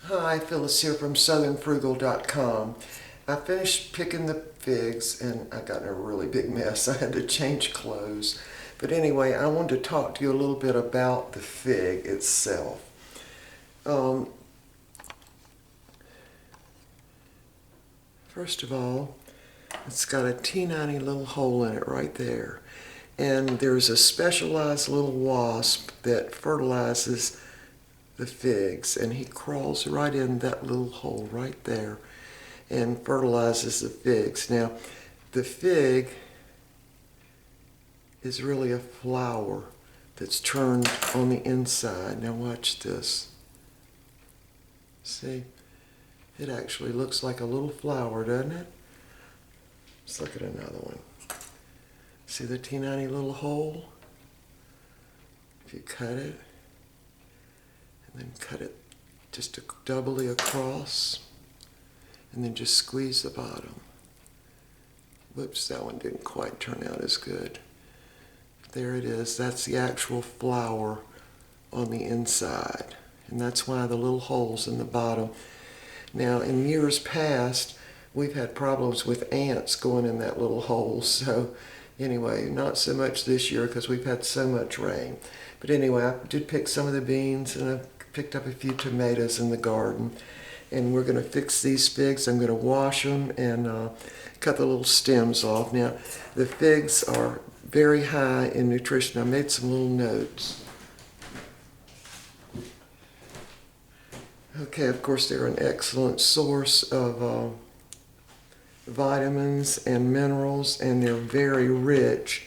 Hi, Phyllis here from southernfrugal.com. I finished picking the figs and I got in a really big mess. I had to change clothes. But anyway, I wanted to talk to you a little bit about the fig itself. First of all, it's got a teeny little hole in it right there. And there's a specialized little wasp that fertilizes the figs, and he crawls right in that little hole right there and fertilizes the figs. Now, the fig is really a flower that's turned on the inside. Now watch this. See? It actually looks like a little flower, doesn't it? Let's look at another one. See the teeny little hole? If you cut it, and then cut it just doubly across, and then just squeeze the bottom. Whoops, that one didn't quite turn out as good. There it is. That's the actual flower on the inside, and that's why the little holes in the bottom. Now, in years past, we've had problems with ants going in that little hole, so anyway, not so much this year because we've had so much rain. But anyway, I did pick some of the beans, and I picked up a few tomatoes in the garden, and we're going to fix these figs. I'm going to wash them and cut the little stems off. Now, the figs are very high in nutrition. I made some little notes. Okay, of course, they're an excellent source of vitamins and minerals, and they're very rich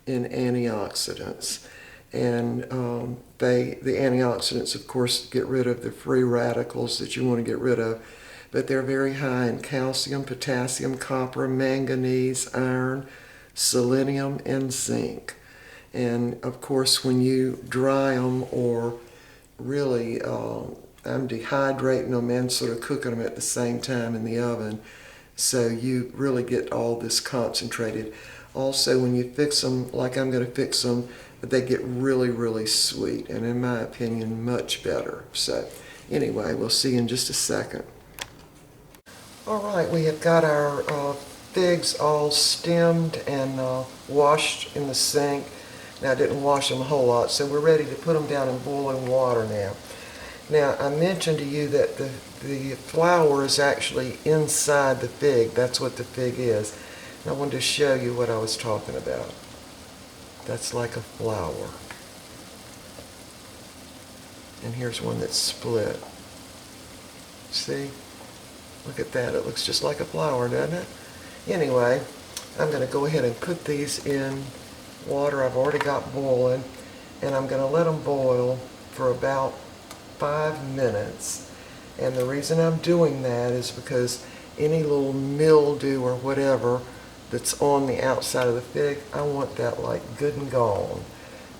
in antioxidants. And the antioxidants, of course, get rid of the free radicals that you want to get rid of, but they're very high in calcium, potassium, copper, manganese, iron, selenium, and zinc. And of course, when you dry them, or really, I'm dehydrating them and sort of cooking them at the same time in the oven, so you really get all this concentrated. Also, when you fix them like I'm going to fix them, they get really sweet, and in my opinion, much better. So anyway, we'll see in just a second. All right, we have got our figs all stemmed and washed in the sink. Now, I didn't wash them a whole lot, so we're ready to put them down in boiling water now. Now, I mentioned to you that the flower is actually inside the fig. That's what the fig is. And I wanted to show you what I was talking about. That's like a flower. And here's one that's split. See? Look at that. It looks just like a flower, doesn't it? Anyway, I'm going to go ahead and put these in water I've already got boiling, and I'm going to let them boil for about 5 minutes. And the reason I'm doing that is because any little mildew or whatever that's on the outside of the fig, I want that like good and gone.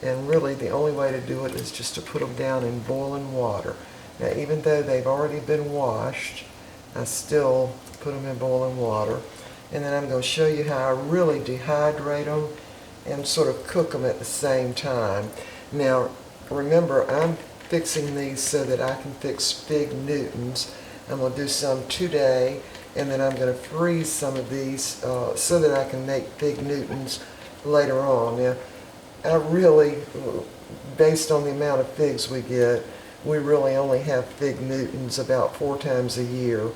And really the only way to do it is just to put them down in boiling water. Now, even though they've already been washed, I still put them in boiling water. And then I'm going to show you how I really dehydrate them and sort of cook them at the same time. Now, remember, I'm fixing these so that I can fix fig Newtons. I'm going to do some today, and then I'm going to freeze some of these so that I can make fig Newtons later on. Now, I really, based on the amount of figs we get, we really only have fig Newtons about 4 times a year.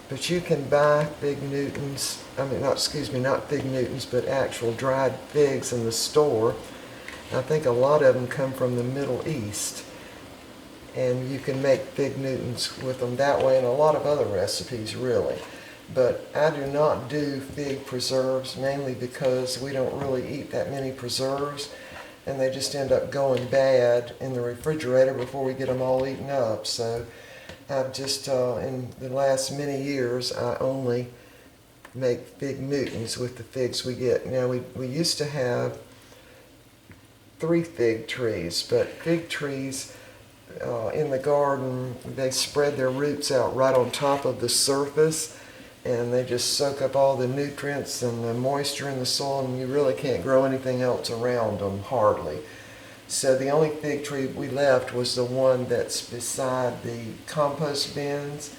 But you can buy fig Newtons, not fig Newtons, but actual dried figs in the store. I think a lot of them come from the Middle East, and you can make fig Newtons with them that way, and a lot of other recipes really. But I do not do fig preserves, mainly because we don't really eat that many preserves, and they just end up going bad in the refrigerator before we get them all eaten up. So I've just, in the last many years, I only make fig Newtons with the figs we get. Now, we used to have 3 fig trees, but fig trees in the garden, they spread their roots out right on top of the surface, and they just soak up all the nutrients and the moisture in the soil, and you really can't grow anything else around them, hardly. So the only fig tree we left was the one that's beside the compost bins.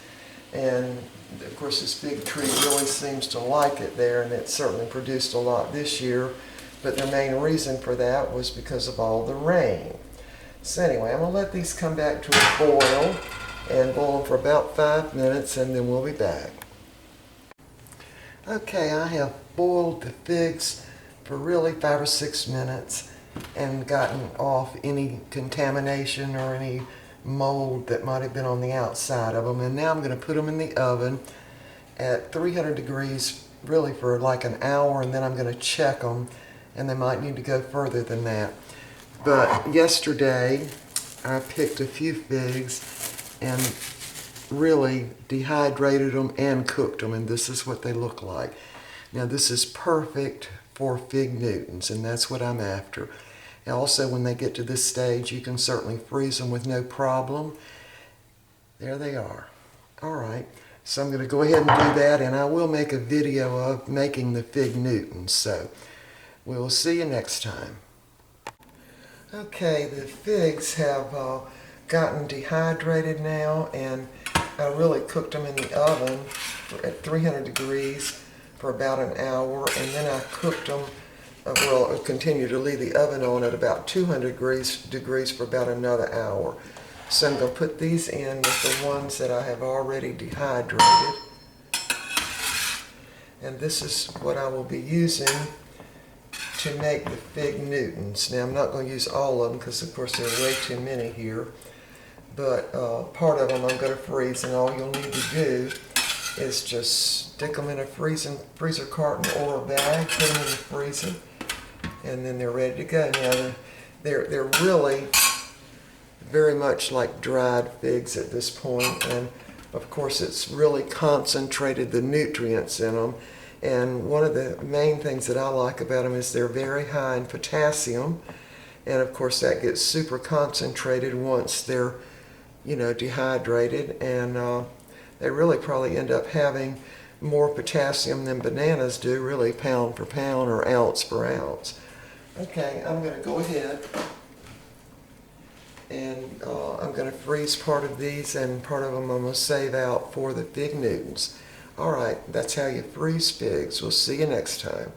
And of course this fig tree really seems to like it there, and it certainly produced a lot this year. But the main reason for that was because of all the rain. So anyway, I'm going to let these come back to a boil and boil them for about 5 minutes, and then we'll be back. Okay, I have boiled the figs for really 5 or 6 minutes and gotten off any contamination or any mold that might have been on the outside of them. And now I'm going to put them in the oven at 300 degrees really for like an hour, and then I'm going to check them, and they might need to go further than that. But yesterday I picked a few figs and really dehydrated them and cooked them, and this is what they look like. Now this is perfect for fig Newtons, and that's what I'm after. And also, when they get to this stage, you can certainly freeze them with no problem. There they are. All right, so I'm going to go ahead and do that, and I will make a video of making the fig Newtons. So we'll see you next time. Okay, the figs have gotten dehydrated now, and I really cooked them in the oven at 300 degrees for about an hour, and then I cooked them, well, continue to leave the oven on at about 200 degrees for about another hour. So I'm going to put these in with the ones that I have already dehydrated. And this is what I will be using to make the fig Newtons. Now I'm not going to use all of them because of course there are way too many here. But part of them I'm going to freeze, and all you'll need to do is just stick them in a freezer carton or a bag, put them in the freezer, and then they're ready to go. Now they're really very much like dried figs at this point, and of course it's really concentrated the nutrients in them. And one of the main things that I like about them is they're very high in potassium, and of course that gets super concentrated once they're, you know, dehydrated, and they really probably end up having more potassium than bananas do, really pound for pound or ounce for ounce. Okay, I'm going to go ahead and I'm going to freeze part of these, and part of them I'm going to save out for the fig Newtons. All right, that's how you freeze figs. We'll see you next time.